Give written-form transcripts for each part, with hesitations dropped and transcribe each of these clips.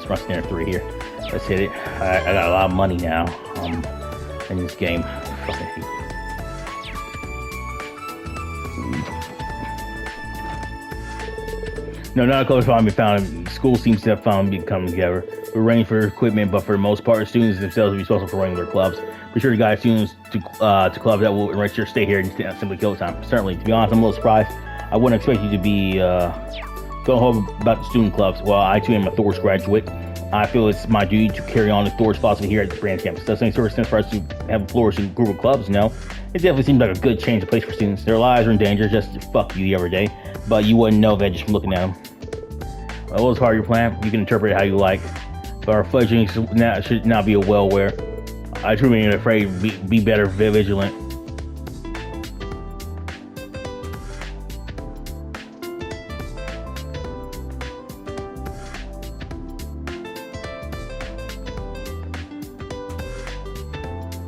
That's my standard 3 here. Let's hit it. I got a lot of money now in this game. Fucking hate. No, not a close finally been found. School seems to have finally been coming together. We're arranging for equipment, but for the most part, students themselves are responsible for running their clubs. Be sure to guide students to clubs that will enrich your stay here and simply kill time. Certainly, to be honest, I'm a little surprised. I wouldn't expect you to be going home about the student clubs. Well, I too am a thors graduate. I feel it's my duty to carry on the thors philosophy here at the branch campus. Doesn't make sort of sense for us to have a flourishing group of clubs, no. It definitely seems like a good change of place for students. Their lives are in danger, just to fuck you every day, but you wouldn't know that just from looking at them. Well, as part of your plan, you can interpret it how you like, but our fledgling should not be a well-wear. I truly am afraid. Be better vigilant.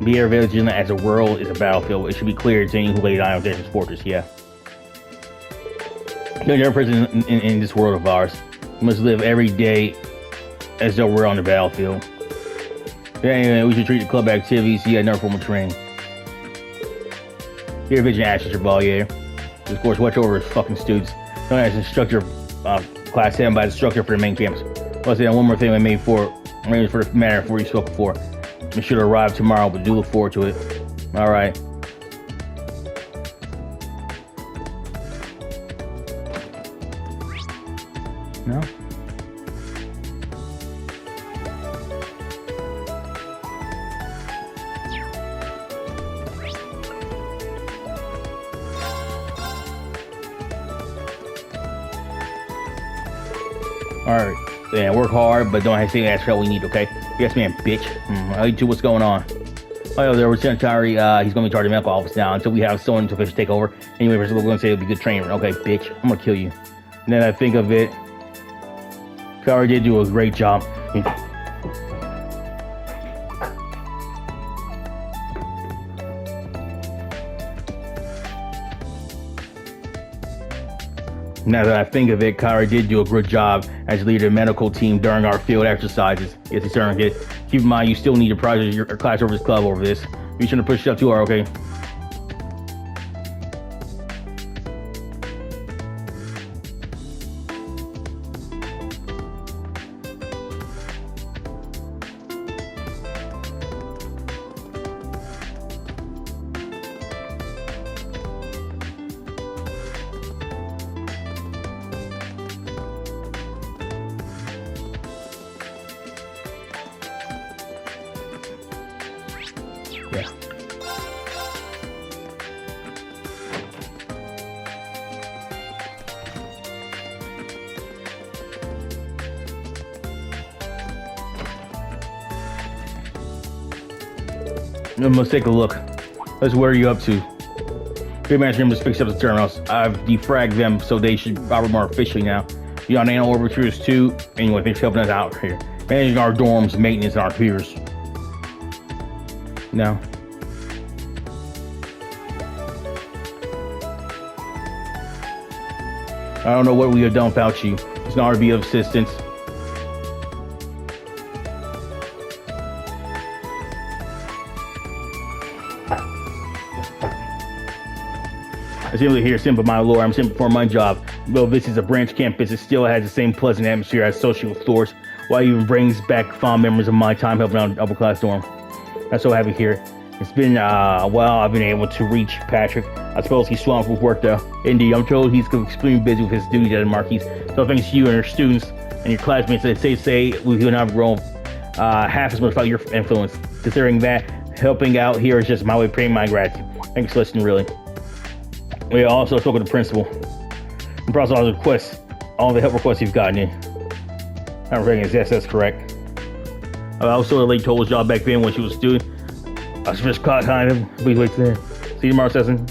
Be ever vigilant as the world is a battlefield. It should be clear to anyone who laid eyes on this fortress. Yeah. There's every person in this world of ours. We must live every day as though we're on the battlefield. Anyway, we should treat the club activities as another form of training. Be a vigilant, Ashes, your ball, yeah. Of course, watch over his fucking students. Don't ask instructor, class 7 by the instructor for the main campus. Let's say one more thing I made for the matter for you spoke before. It should arrive tomorrow, but do look forward to it. Alright. No? Alright. Yeah, work hard, but don't hesitate to ask for what we need, okay? Yes, man, bitch. I'll tell you what's going on. Oh, there was Secretary, he's going to be charged the medical office now until we have someone to officially take over. Anyway, we're going to say it'll be good training. Okay, bitch, I'm going to kill you. And then I think of it. Kari did do a great job. Now that I think of it, Kari did do a good job as leader of the medical team during our field exercises. Yes, he's starting to get. Keep in mind, you still need to project your class over this club over this. Be sure to push it up too hard, okay? Yeah. Let's take a look. Let's where are you up to? Big Man's room just fixed up the terminals. I've defragged them so they should operate more officially now. You're on anal orbiters too. Anyway, thanks for helping us out here. Managing our dorms, maintenance, and our peers. No. I don't know what we have done without you. It's an honor to be of assistance. I simply hear simple, my lord. I'm simply for my job. Though this is a branch campus, it still has the same pleasant atmosphere as social with thors. Why even brings back fond memories of my time helping out upper class dorm. I'm so happy here. It's been a while I've been able to reach Patrick. I suppose he's swamped with work though. Indeed, I'm told he's extremely busy with his duties at the Marquis. So thanks to you and your students and your classmates that say we could not have grown half as much without your influence. Considering that, helping out here is just my way of paying my gratitude. Thanks for listening, really. We also spoke with the principal. And process all the requests, all the help requests you've gotten in. I'm reckon yes, that's correct. I was sort of late told his job back then when she was a student. I was just caught kind of. Please wait there. See you tomorrow, Sesson.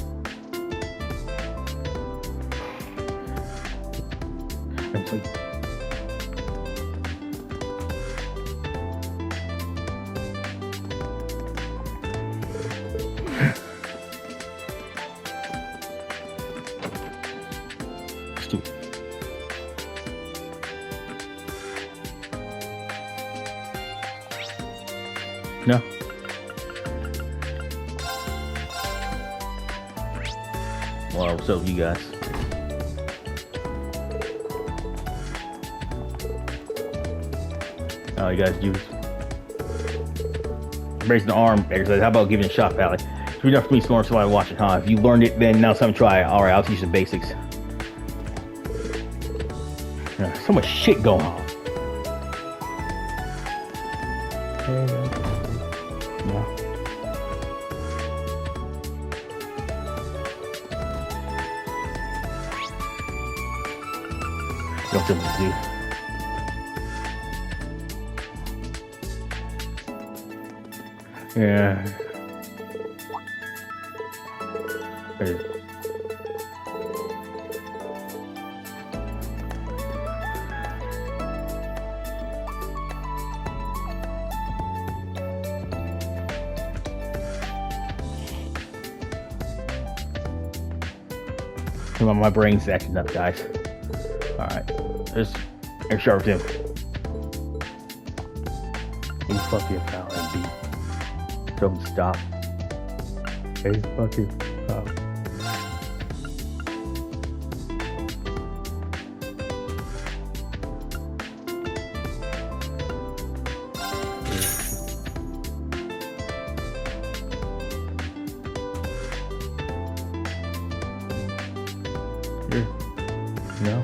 No. Well, what's up, you guys? Oh, you guys do this. Raising the arm exercise. How about giving a shot, Pally? It's enough for me to learn somebody watching, huh? If you learned it, then now it's time to try it. Alright, I'll teach you the basics. So much shit going on. No. Don't think to do. Yeah. Come on, my brain's acting up, guys. Alright. Let's start with him. You fuck your pal and beat. Don't stop. Hey, fuck you. Stop. Here. No.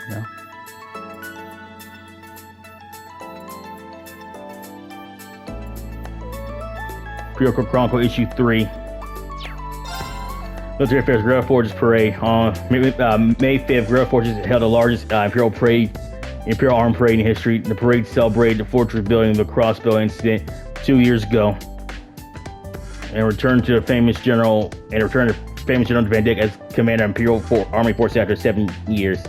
No. Pre-Occur Chronicle Issue 3. Military Affairs Guerrilla Forges Parade. On May 5th, Guerrilla Forges held the largest Imperial Armed Parade in history. The parade celebrated the fortress building of the Crossbow incident 2 years ago, and returned to famous General Van Dyck as commander of Imperial Army Force after 7 years.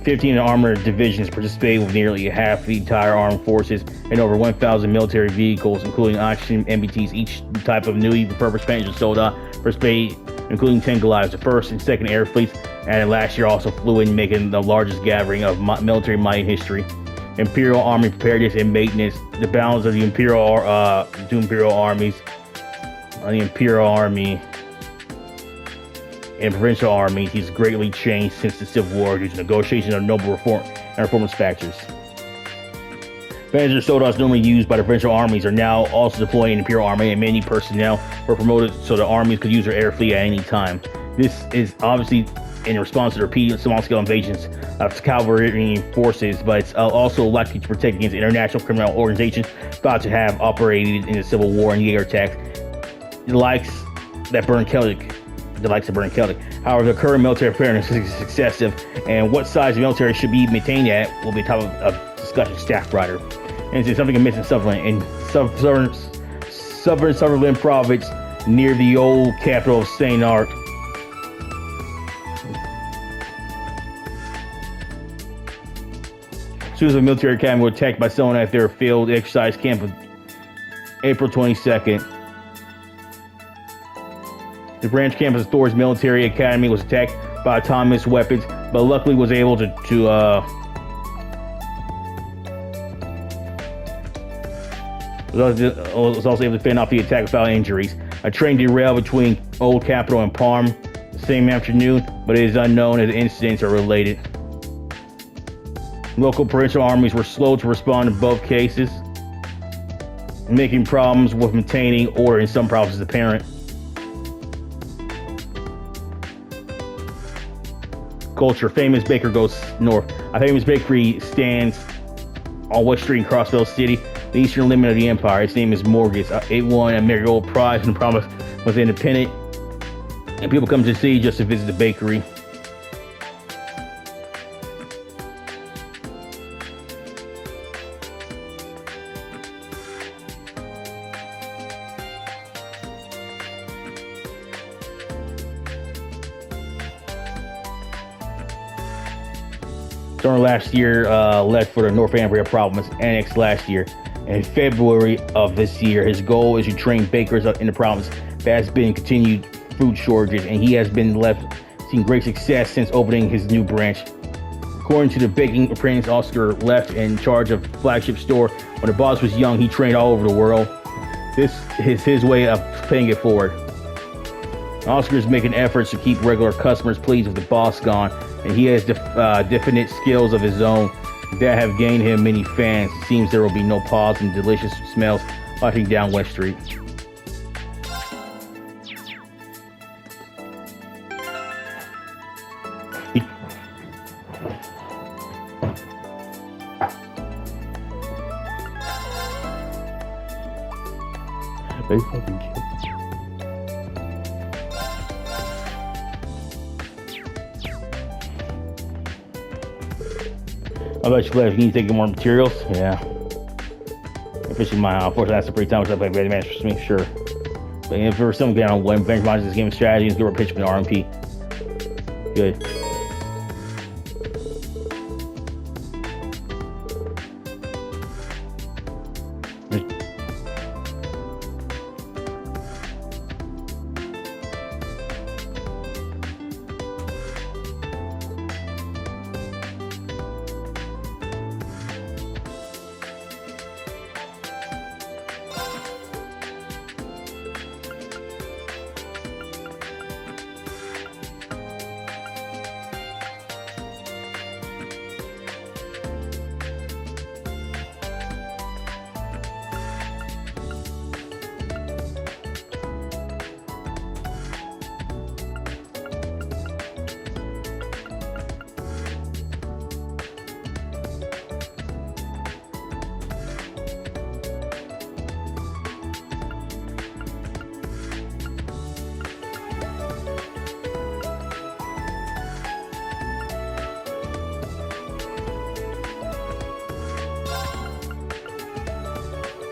15 armored divisions participated with nearly half the entire armed forces and over 1,000 military vehicles, including oxygen MBTs. Each type of newly repurposed Panzer Soldat participated, including 10 Goliaths. The 1st and 2nd Air Fleets and last year also flew in, making the largest gathering of military might in history. Imperial Army preparedness and maintenance. The balance of the Imperial Army and provincial armies has greatly changed since the Civil War due to negotiations of noble reform and reformist factors. Panzer Soldats normally used by the provincial armies are now also deployed in the Imperial Army, and many personnel were promoted so the armies could use their air fleet at any time. This is obviously in response to the repeated small-scale invasions of cavalry forces, but it's also likely to protect against international criminal organizations thought to have operated in the Civil War and Jaeger attacks, the likes of Burn Celtic. However, the current military preparedness is excessive, and what size the military should be maintained at will be a topic of discussion. Staff writer. And it's something amiss in Sutherland, Sutherland province, near the old capital of St. Art. Students of the military academy were attacked by someone at their field exercise camp on April 22nd. The branch campus of Thors Military Academy was attacked by autonomous weapons, but luckily was able to was also able to fend off the attack without injuries. A train derailed between Old Capitol and Parm the same afternoon, but it is unknown if the incidents are related. Local provincial armies were slow to respond in both cases. making problems with maintaining order and some problems as a parent. Culture. Famous baker goes north. A famous bakery stands on West Street in Crossville City, the eastern limit of the empire. Its name is Morgus. It won a Marigold Prize and promise was independent, and people come to see just to visit the bakery. During last year, left for the North Ambria province, annexed last year. In February of this year, his goal is to train bakers in the province. There has been continued food shortages, and he has been seeing great success since opening his new branch. According to the baking apprentice, Oscar left in charge of flagship store when the boss was young. He trained all over the world. This is his way of paying it forward. Oscar is making efforts to keep regular customers pleased with the boss gone, and he has definite skills of his own that have gained him many fans. It seems there will be no pause and delicious smells washing down West Street. They fucking kidding. I bet you play. If you need to take more materials, yeah. Efficient my unfortunately that's a pretty time which I play better match for me, sure. But if there was something going on when benchmarks this game strategy, give her a pitch from the RMP. Good.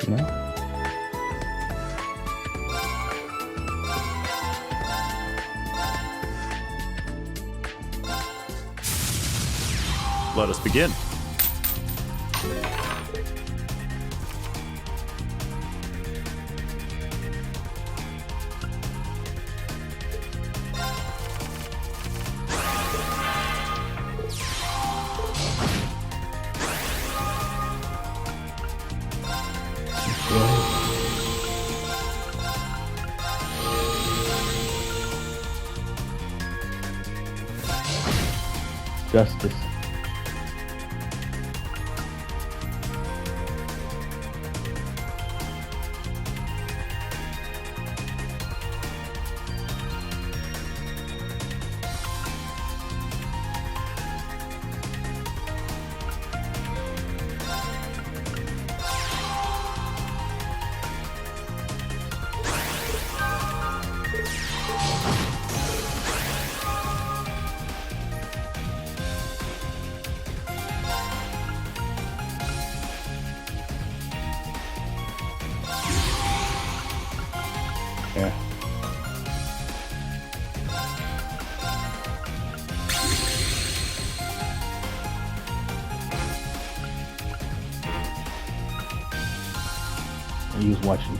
No. Let us begin. Justice. Yeah. He was watching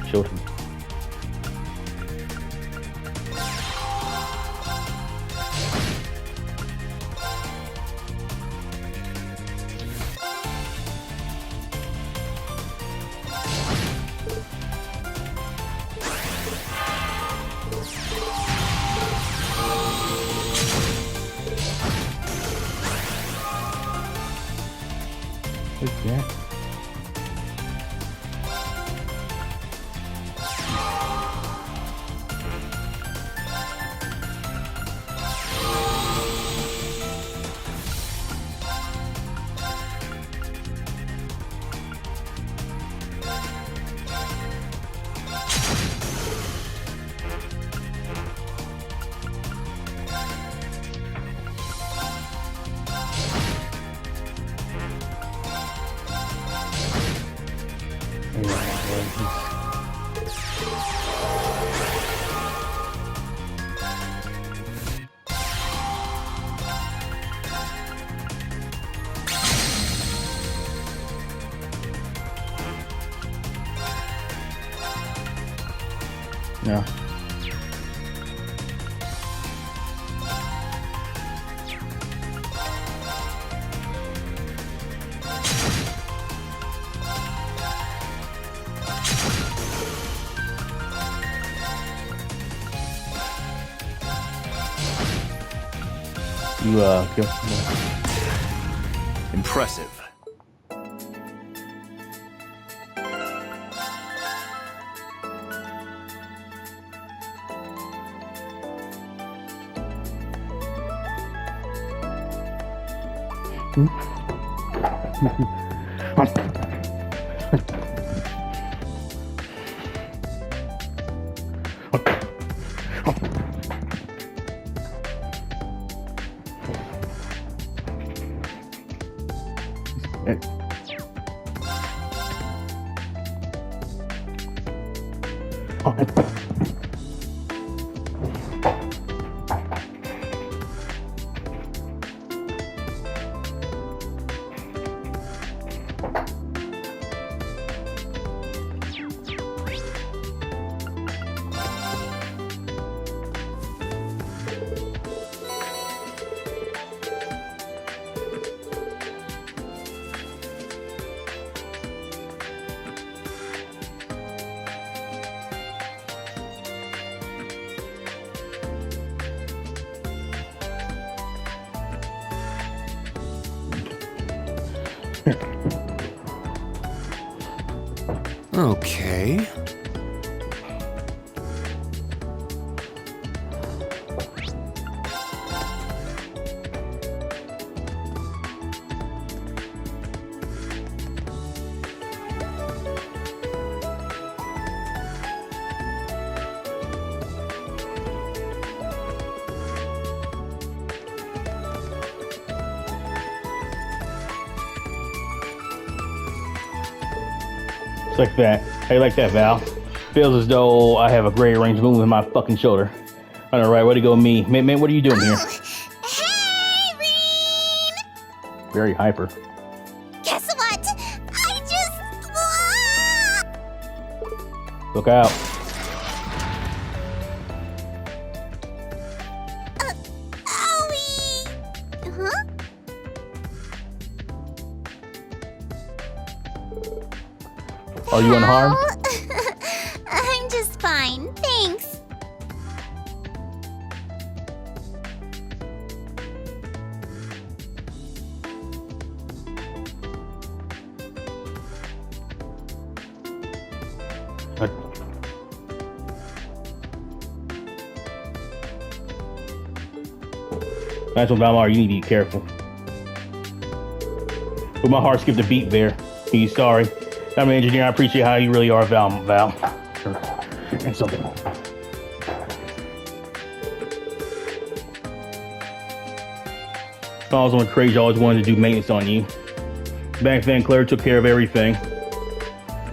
children. What's that? Yeah. You kill. Impressive. Okay. It's like that. How you like that, Val? Feels as though I have a great range of movement in my fucking shoulder. I know, right? Way to go, me. Man, what are you doing here? Hey, Rean! Very hyper. Guess what? I just... Look out. Owie! Huh? Are you unharmed? I'm just fine, thanks. That's what Valmar, you need to be careful. But my heart skipped a beat there. He's sorry. I'm an engineer. I appreciate how you really are, Val. And something. I was on crazy. I always wanted to do maintenance on you. Back then, Claire took care of everything.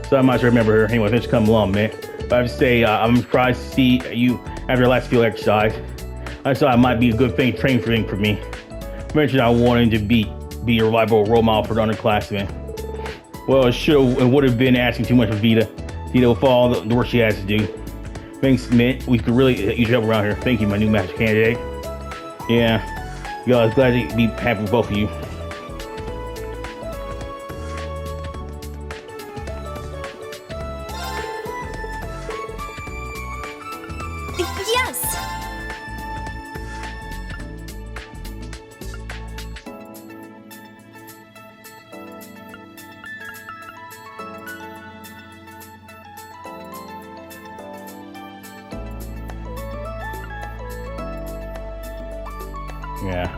So I might remember her. Anyway, let's come along, man. But I have to say, I'm surprised to see you after your last field exercise. I thought it might be a good thing, training thing for me. I mentioned I wanted to be a reliable role model for the underclassmen. Well, it would have been asking too much of Vita. Vita will follow the work she has to do. Thanks, Mint. We could really use your help around here. Thank you, my new master candidate. Yeah, I was glad to be happy with both of you. Yes! Yeah.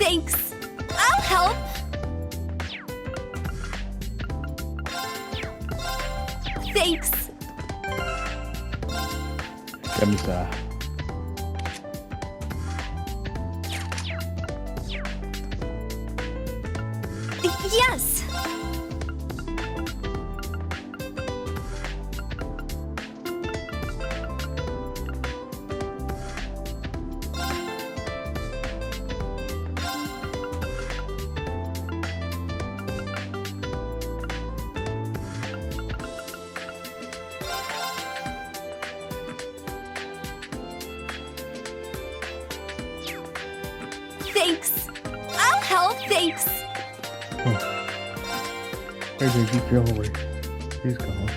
Thanks. I'll help. Thanks. Let me stop. Yes. Thanks. I'll help. Thanks. Where did you go? He's gone.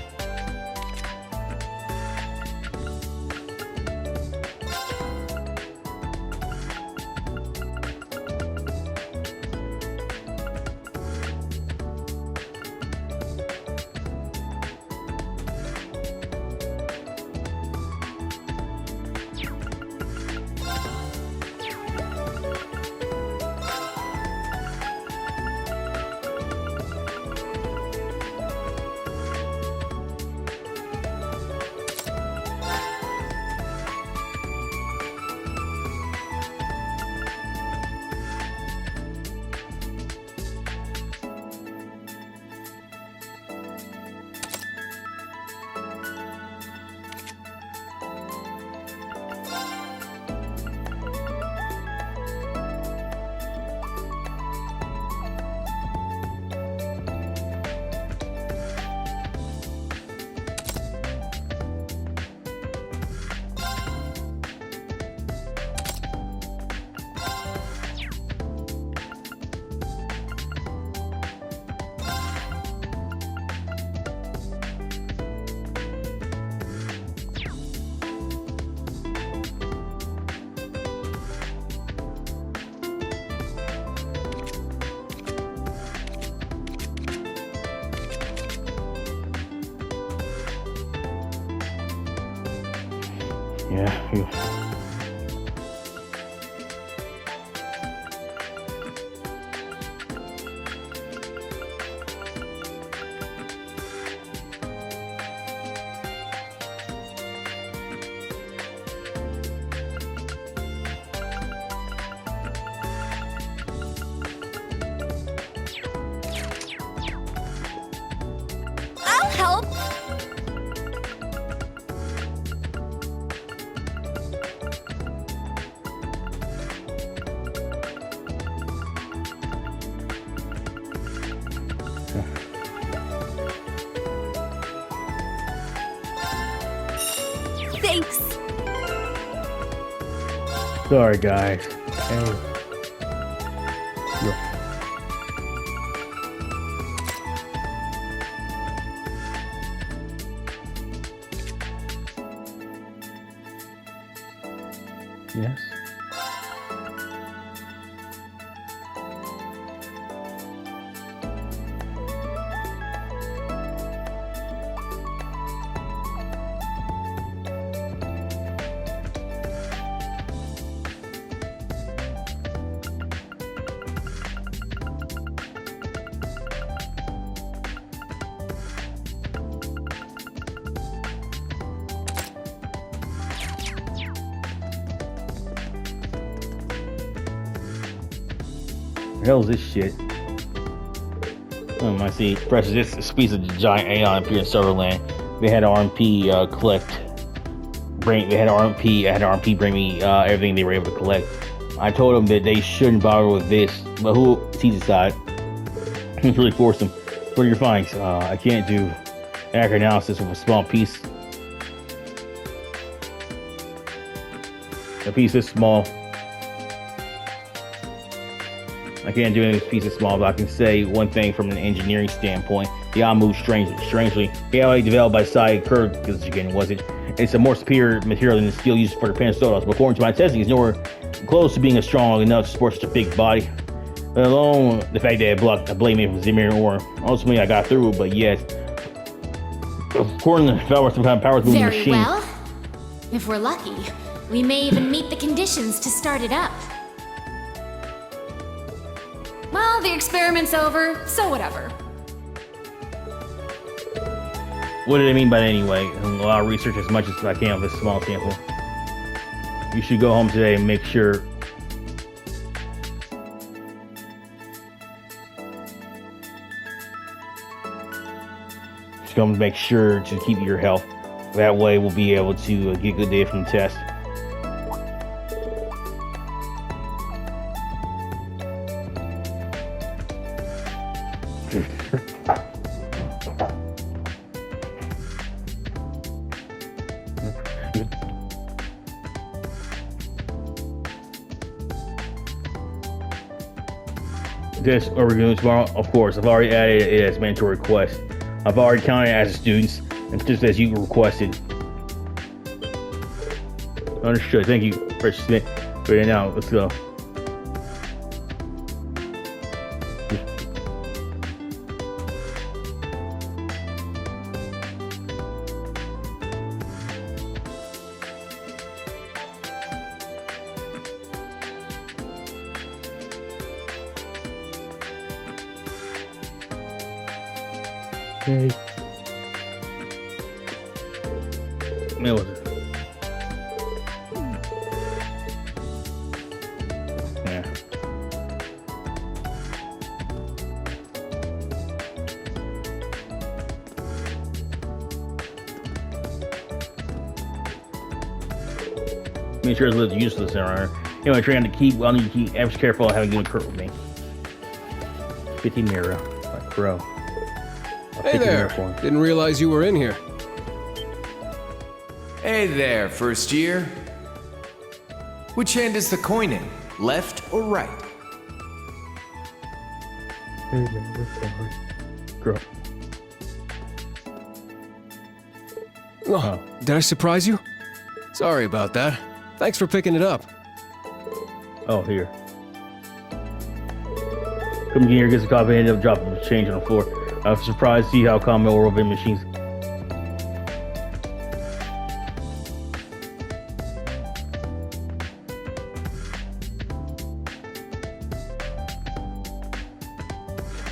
Yeah. I'll help. Thanks. Sorry, guys. Hey. Yeah. Yes. The hell is this shit? I see. Presses this speeds of the giant Aeon appear in Serverland. They had RMP They had RMP bring me everything they were able to collect. I told them that they shouldn't bother with this, but who sees aside? It's really forced them. What are your findings? I can't do accurate analysis of a small piece. A piece is small. I can't do any piece is small, but I can say one thing from an engineering standpoint. The eye moves strangely. The alloy developed by side curved because again was it. It's a more superior material than the steel used for the Panstodos, but according to my testing, it's nowhere close to being strong enough to support such a big body. Let alone the fact that it blocked a blade made from Zemir ore. Ultimately, I got through, but yes. According to Valor, some kind of power moving Very machine. well. If we're lucky, we may even meet the conditions to start it up. Well, the experiment's over, so whatever. What did I mean by that anyway? I'll research as much as I can with this small sample. You should go home today and make sure. Just go and make sure to keep your health. That way, we'll be able to get good data from the test. This or we're doing tomorrow, of course. I've already added it as mandatory request. I've already counted it as students, and just as you requested. Understood. Thank you, Precious Smith. Right now, let's go. Okay. It was yeah. Make sure it's a little useless around. Anyway, trying to keep. I need to keep extra careful of having good curt with me. 50 mirror, like bro. Hey there! Didn't realize you were in here. Hey there, first year. Which hand is the coin in? Left or right? Hey man, girl. Oh, did I surprise you? Sorry about that. Thanks for picking it up. Oh, here. Come in here, gets a copy, and up, drop the change on the floor. I was surprised to see how common oral vending machines.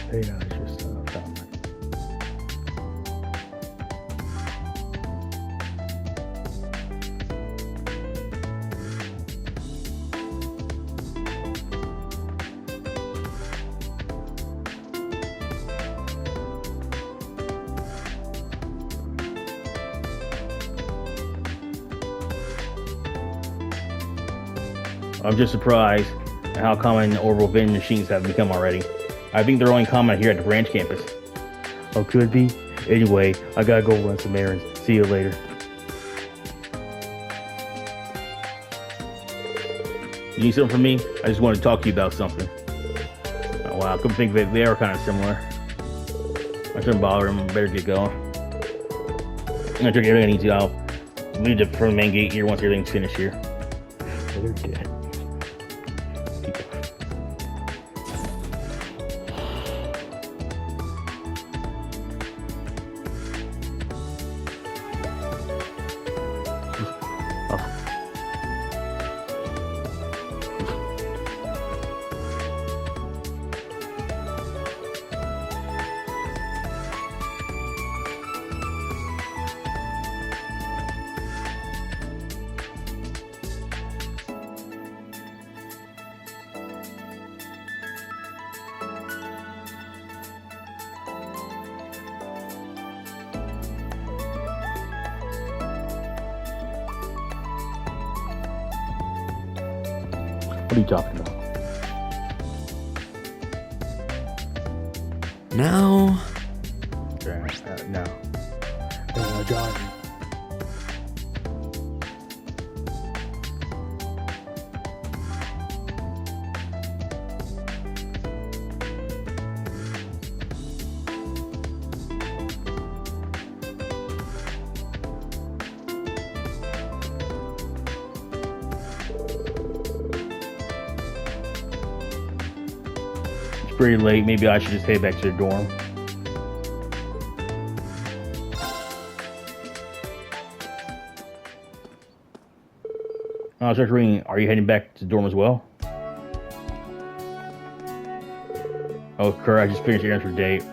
Hey, it's just found it. I'm just surprised at how common orbital vending machines have become already. I think they're only common here at the branch campus. Oh, could be. Anyway, I gotta go run some errands. See you later. You need something from me? I just want to talk to you about something. Oh, wow, I couldn't think that they are kind of similar. I shouldn't bother them. Better get going. I'm gonna check everything I need to. I'll leave it from the main gate here once everything's finished here. They're dead. What are you talking about? Now, No. John. It's pretty late. Maybe I should just head back to the dorm. Dr. Rean, are you heading back to the dorm as well? Oh, Kurt, I just finished your answer date.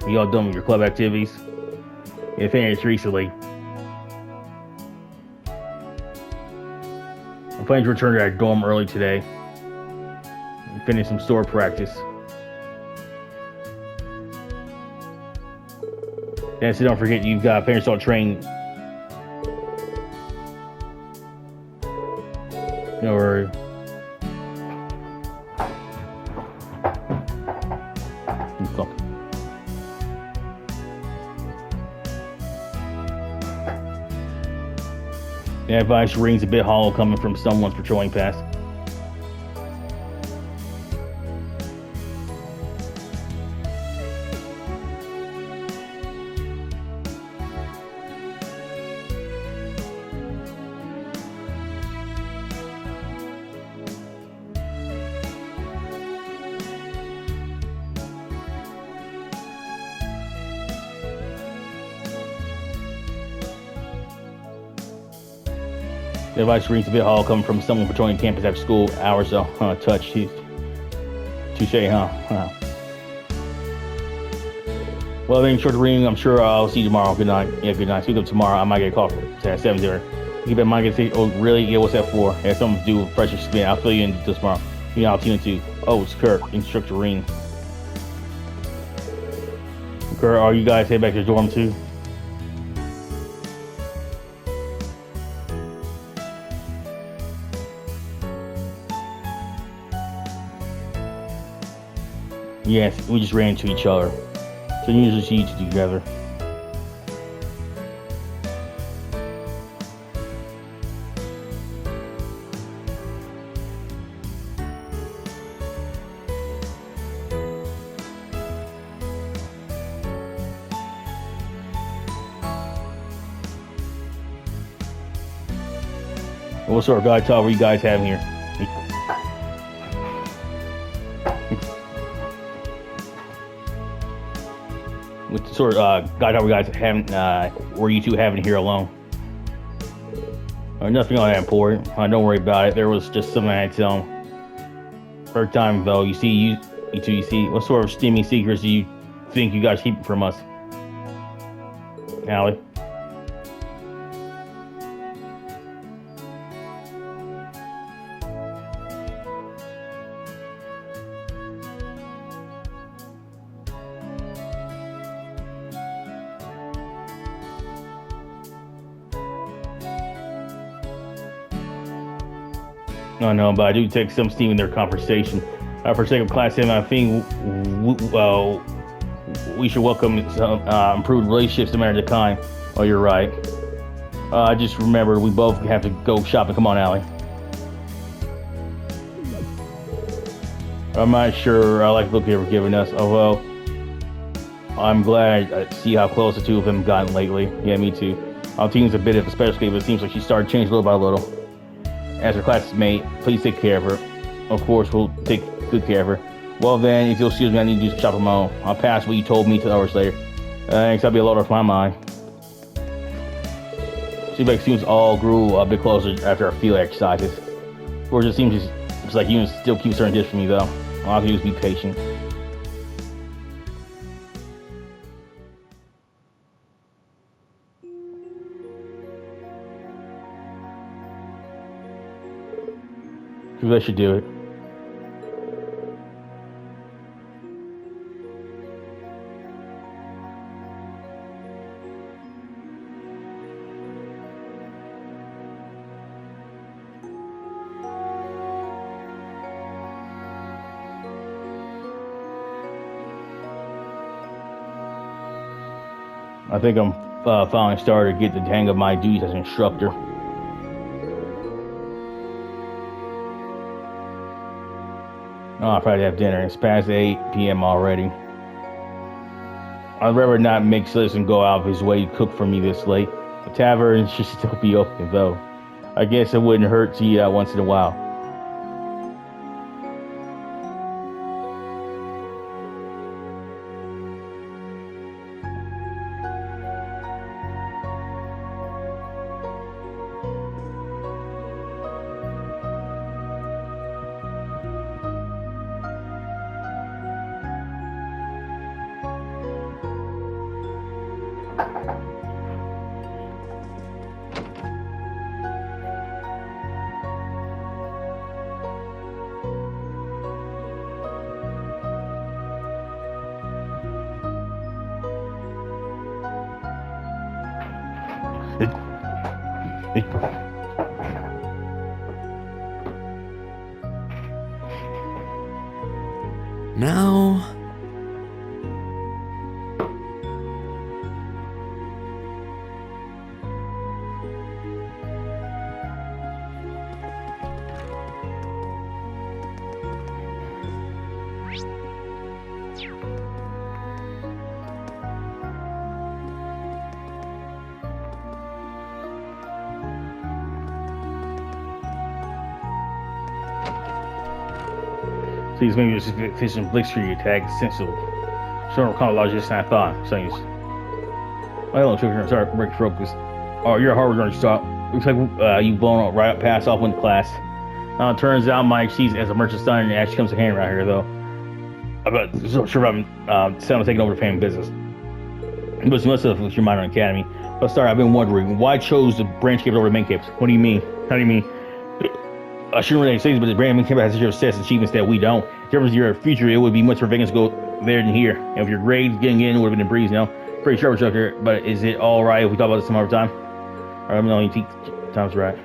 Are you all done with your club activities? Yeah, finished recently. I'm planning to return to our dorm early today. And finish some store practice. Yeah, so don't forget you've got to finish all training. No worry. Fuck. That advice rings a bit hollow coming from someone's patrolling past. The advice rings a bit hollow coming from someone patrolling campus after school hours, so touch. Touche, huh? Well, then, short ring. I'm sure I'll see you tomorrow. Good night. Yeah, good night. Speak up tomorrow. I might get a call at 7:0. Keep in mind, say, oh, really? Yeah, what's that for? Yeah, something to do with pressure spin. I'll fill you in this tomorrow. You know, I'll tune into. Oh, it's Kurt, Instructor Rean. Kurt, are you guys head back to your dorm too? Yes, we just ran into each other. So you usually see you two together. What sort of guy talk were you guys having here? What sort of guy talk were you guys having? Were you two having here alone? Nothing all that important. Don't worry about it. There was just something I had to tell him. Third time though, you see, what sort of steamy secrets do you think you guys keep from us, Allie? No, but I do take some steam in their conversation. For sake of Class 7, I think we should welcome some improved relationships no matter the kind. Oh, you're right. I just remembered we both have to go shopping. Come on, Allie. I'm not sure I like the look they were giving us, although I'm glad I see how close the two of them have gotten lately. Yeah, me too. Our team's a bit of a special case, but it seems like she started changing little by little. As her classmate, please take care of her. Of course, we'll take good care of her. Well then, if you'll excuse me, I need to do some shopping of my own. I'll pass what you told me 2 hours later. Thanks, I'll be a lot off my mind. Seems like students all grew a bit closer after our field exercises. Of course, it seems just like you still keep certain dish from me though. All I have to do is be patient. Maybe I should do it. I think I'm finally starting to get the hang of my duties as an instructor. Oh, I'll probably have dinner. It's past 8 p.m. already. I'd rather not make Sliss and go out of his way to cook for me this late. The tavern should still be open, though. I guess it wouldn't hurt to eat out once in a while. Now... Please maybe just efficient blitzkrieg attack essential. Short recall larger than I thought. Saying, well, I'm sorry, break focus. Oh, you're a hard runner, stop. Looks like you blown up right past off one class. Turns out my she's as a merchant son and actually comes to hand right here though. I'm not so sure I'm taking over the family business. But you must have your mind on academy. But sorry, I've been wondering why chose the branch campus over the main campus. What do you mean? How do you mean? I shouldn't really say this, but the brand main campus has your success achievements that we don't. In terms of your future, it would be much more vacant to go there than here. And if your grades getting in would have been a breeze, you know. Pretty sure we're here, but is it all right if we talk about this some other time? Or I'm only time's right.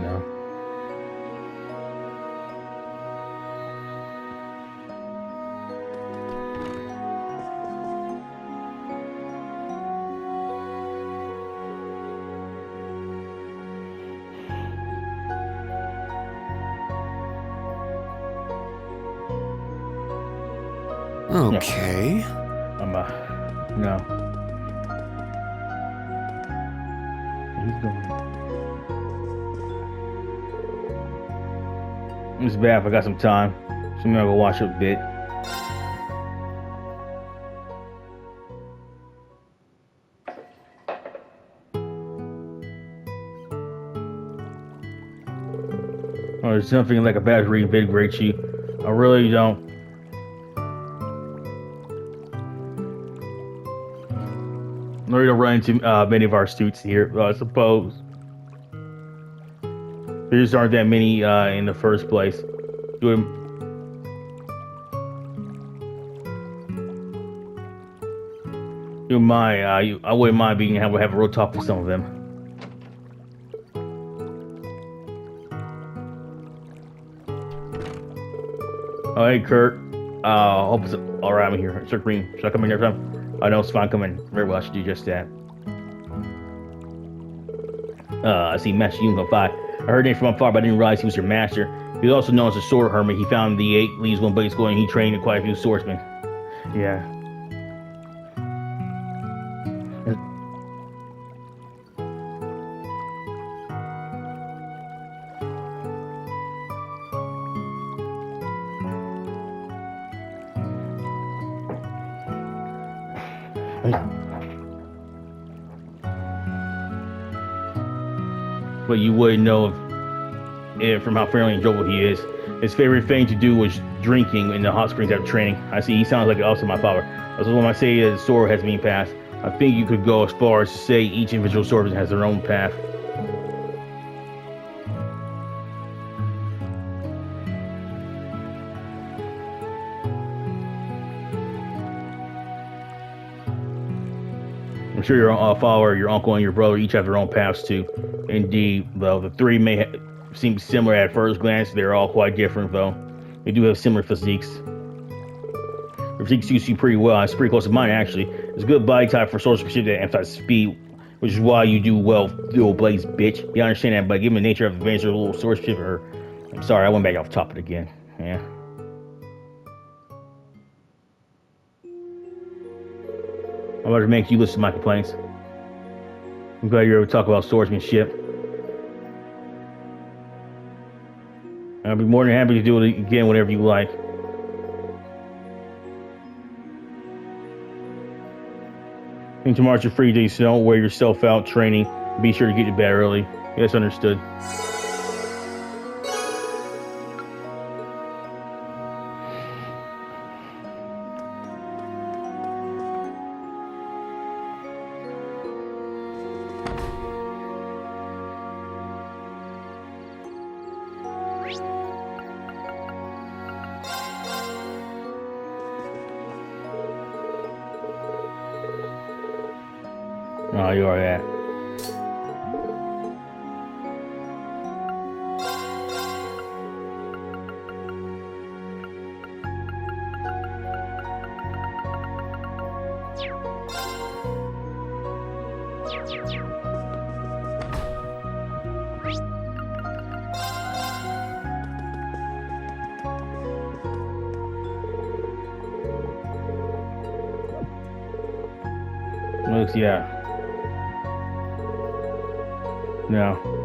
No. Okay. No. He's going. It's bad if I got some time. So maybe I'll go watch a bit. Oh, there's something like a bad reinvigorates you. I really don't. We don't run into many of our students here, I suppose. There just aren't that many in the first place. I wouldn't mind being able to have a real talk with some of them. Oh, hey, Kurt. Hope it's all right. I'm here. Sir Green, should I come in every time? I know it's fine. Come in. Very well. I should do just that. I see Master Unicorn 5. I heard it from afar, but I didn't realize he was your master. He was also known as a sword hermit. He found the 8 leaves one blade school, and he trained quite a few swordsmen. Yeah. But you wouldn't know if from how friendly and jovial he is. His favorite thing to do was drinking in the hot springs after training. I see he sounds like also my father. That's when I say the sword has been passed. I think you could go as far as to say each individual swordsman has their own path. I'm sure your father, your uncle, and your brother each have their own paths too. Indeed, though the three may seem similar at first glance, they're all quite different, though. They do have similar physiques. Your physique suits you pretty well. It's pretty close to mine, actually. It's a good body type for swordsmanship that emphasizes speed, which is why you do well, dual blades, bitch. You understand that, but given the nature of advantage of a little swordsmanship, I'm sorry, I went back off topic again. Yeah. I'm about to make you listen to my complaints. I'm glad you're able to talk about swordsmanship. I'll be more than happy to do it again whenever you like. And tomorrow's your free day, so don't wear yourself out training. Be sure to get to bed early. Yes, understood. Oh, you are, yeah. Looks, yeah. No.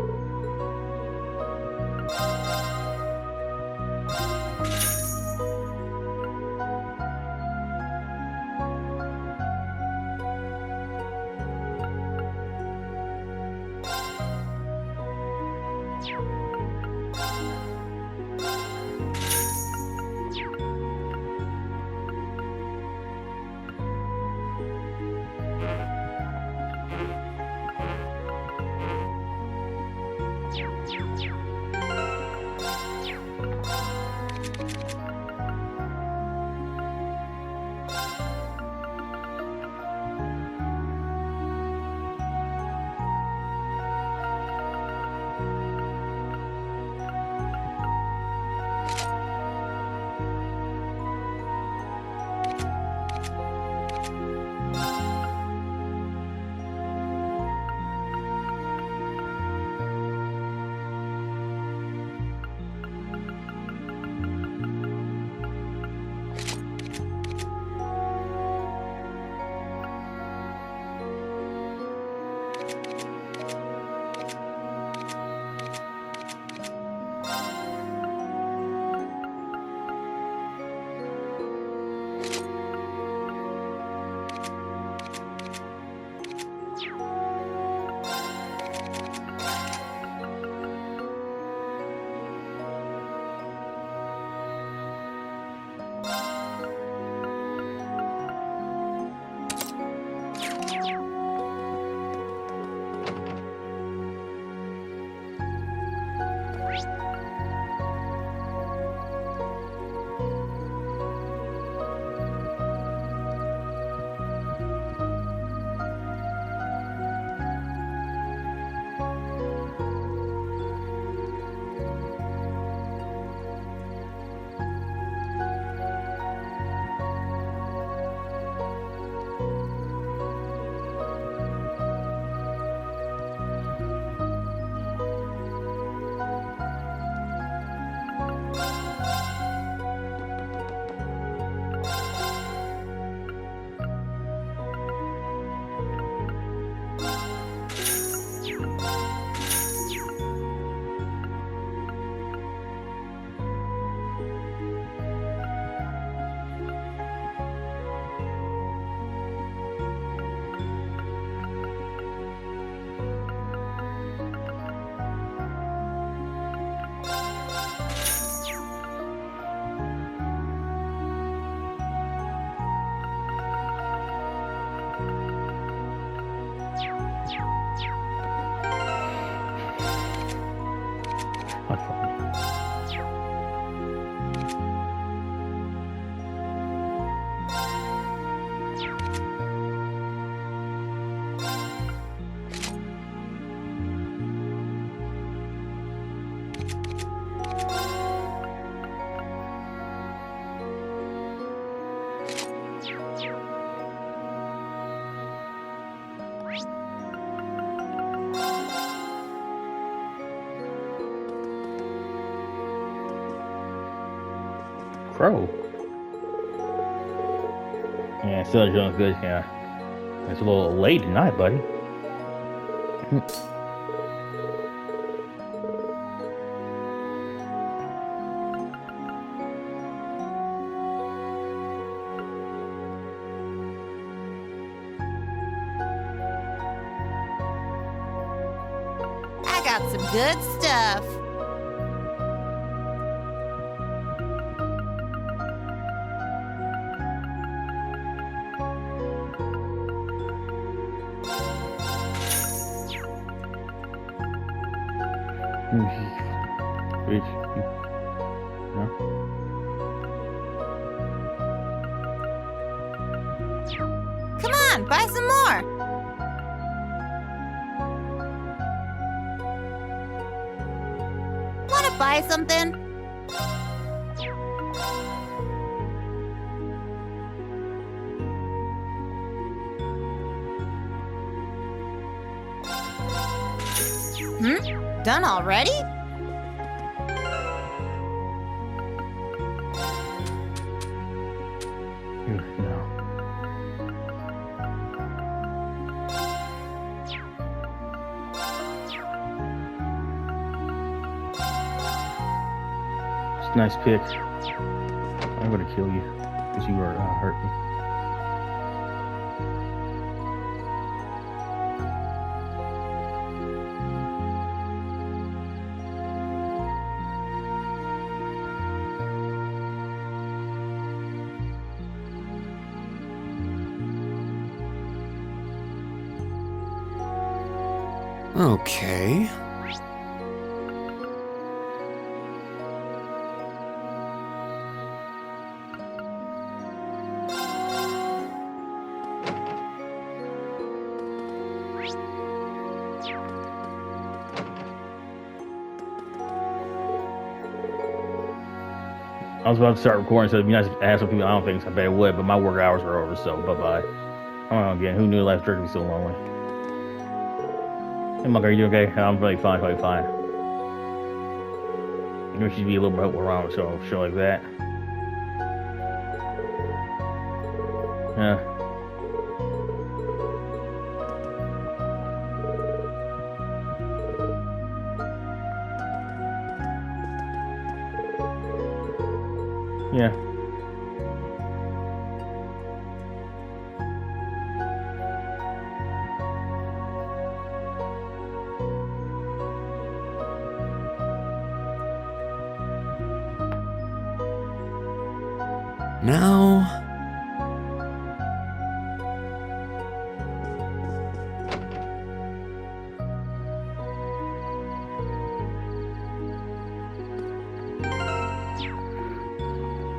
Crow. Yeah, still doing good. Yeah, it's a little late tonight, buddy. I got some good stuff. Come on, buy some more. buy something? Done already? No. It's a nice pick. I'm gonna kill you because you were hurt me. Okay. I was about to start recording, so it'd be nice to have some people. I don't think I bet it would, but my work hours are over, so bye-bye. Come on again. Who knew life would be so lonely? Hey, Monk, are you doing okay? I'm really fine, probably fine. You know, she'd be a little bit around a show like that. Yeah. Yeah. Now...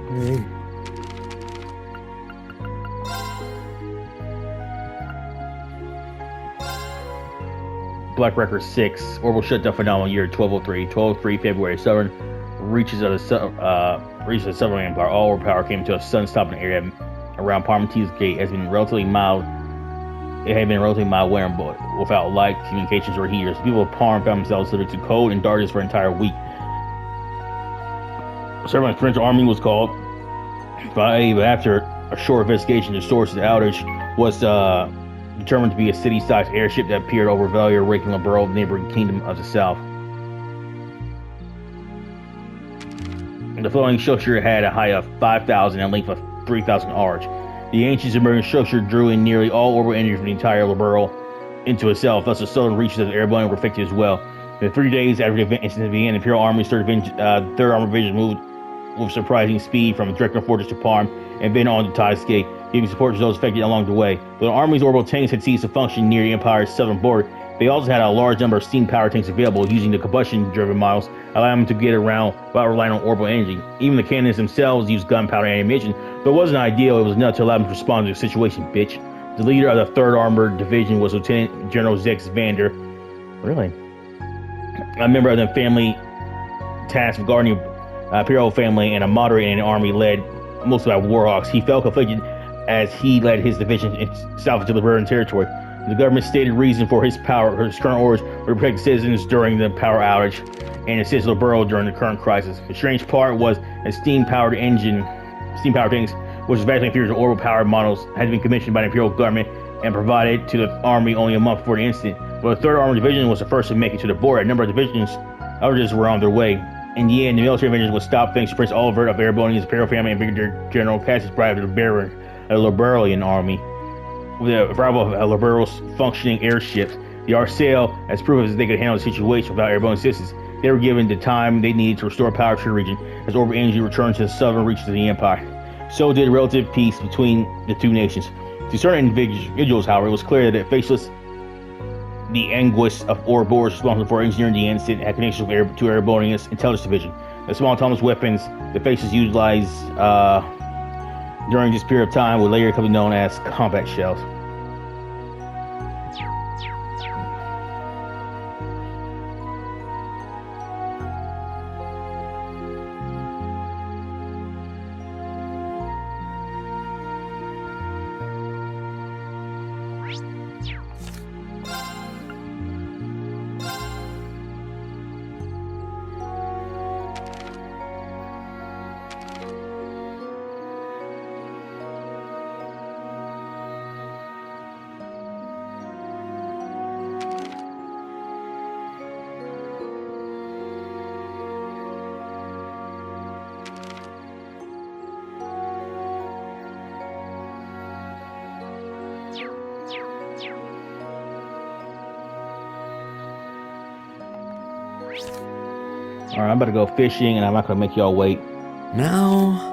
Hey. Black Record 6, orbital shutdown phenomenal year 1203. 1203 February 7 reaches the Southern Empire. All orbital power came to a sun-stopping area around Parmenti's Gate. Has been relatively mild. It had been relatively mild winter, but without light, communications, or heaters. The people of Parm found themselves subject to cold and darkness for an entire week. Several French army was called. But after a short investigation, the source of the outage was determined to be a city-sized airship that appeared over Valier, raking Liberal, neighboring kingdom of the south. The floating structure had a height of 5,000 and a length of 3,000 arch. The ancient submerged structure drew in nearly all orbital energy from the entire Liberal into itself, thus the southern reaches of the airborne were affected as well. In 3 days after the incident began, the Imperial Army's 3rd Armored Division moved with surprising speed from Director Fortress to Parm and then on to Tide's Gate, giving support to those affected along the way. Though the Army's orbital tanks had ceased to function near the Empire's southern border, they also had a large number of steam power tanks available using the combustion-driven models, allowing them to get around without relying on orbital energy. Even the cannons themselves used gunpowder and ammunition, though it wasn't ideal, it was enough to allow them to respond to the situation, bitch. The leader of the 3rd Armored Division was Lieutenant General Zex Vander. Really? A member of the family tasked with guarding Imperial family and a moderate in an army led mostly by warhawks. He felt conflicted as he led his division south into Liberian territory. The government's stated reason for his current orders were to protect citizens during the power outage and assist Liberal during the current crisis. The strange part was a steam-powered tanks, which was vastly inferior to orbital powered models, had been commissioned by the Imperial government and provided to the army only a month before the incident. But the 3rd Armored Division was the first to make it to the border. A number of divisions, others were on their way. In the end, the military invasion was stopped thanks to Prince Oliver of Arabonia's Imperial family and Brigadier General Cassius Bride of the Liberalian army. With the arrival of Liberal's functioning airships, the Arsail, as proof that they could handle the situation without Arabonian assistance, they were given the time they needed to restore power to the region as orbital energy returned to the southern reaches of the Empire. So did relative peace between the two nations. To certain individuals, however, it was clear that faceless the Anguis of Ouroboros responsible for engineering the incident had connections to Arabonia's intelligence division. The small autonomous weapons the faces utilized during this period of time would later come to be known as combat shells. All right, I'm about to go fishing, and I'm not gonna make y'all wait. Now...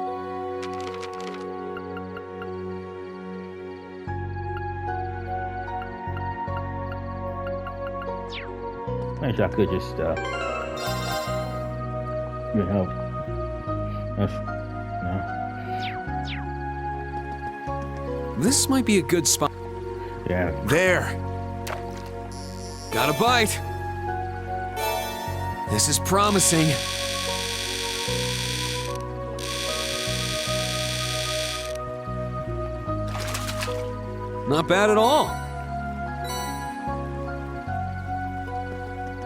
Actually, I could just, you know, no. This might be a good spot. Yeah. There. Got a bite. This is promising. Not bad at all.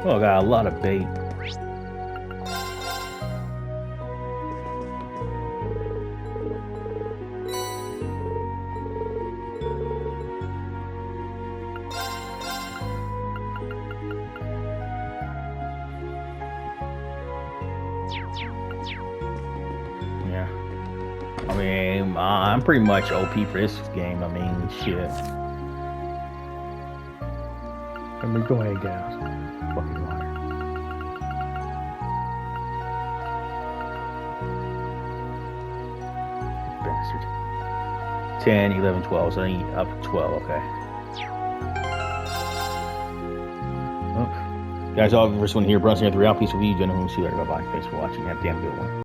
Oh, I got a lot of bait. Yeah. I mean, I'm pretty much OP for this game. I mean, shit. I mean, go ahead, guys. Fucking water. Bastard. 10, 11, 12. So I need up to 12. Okay. Oh. Guys, all of us one here. Bronson here at the Real Piece of View. Gentlemen, see you later. Bye bye. Thanks for watching. Have a damn good one.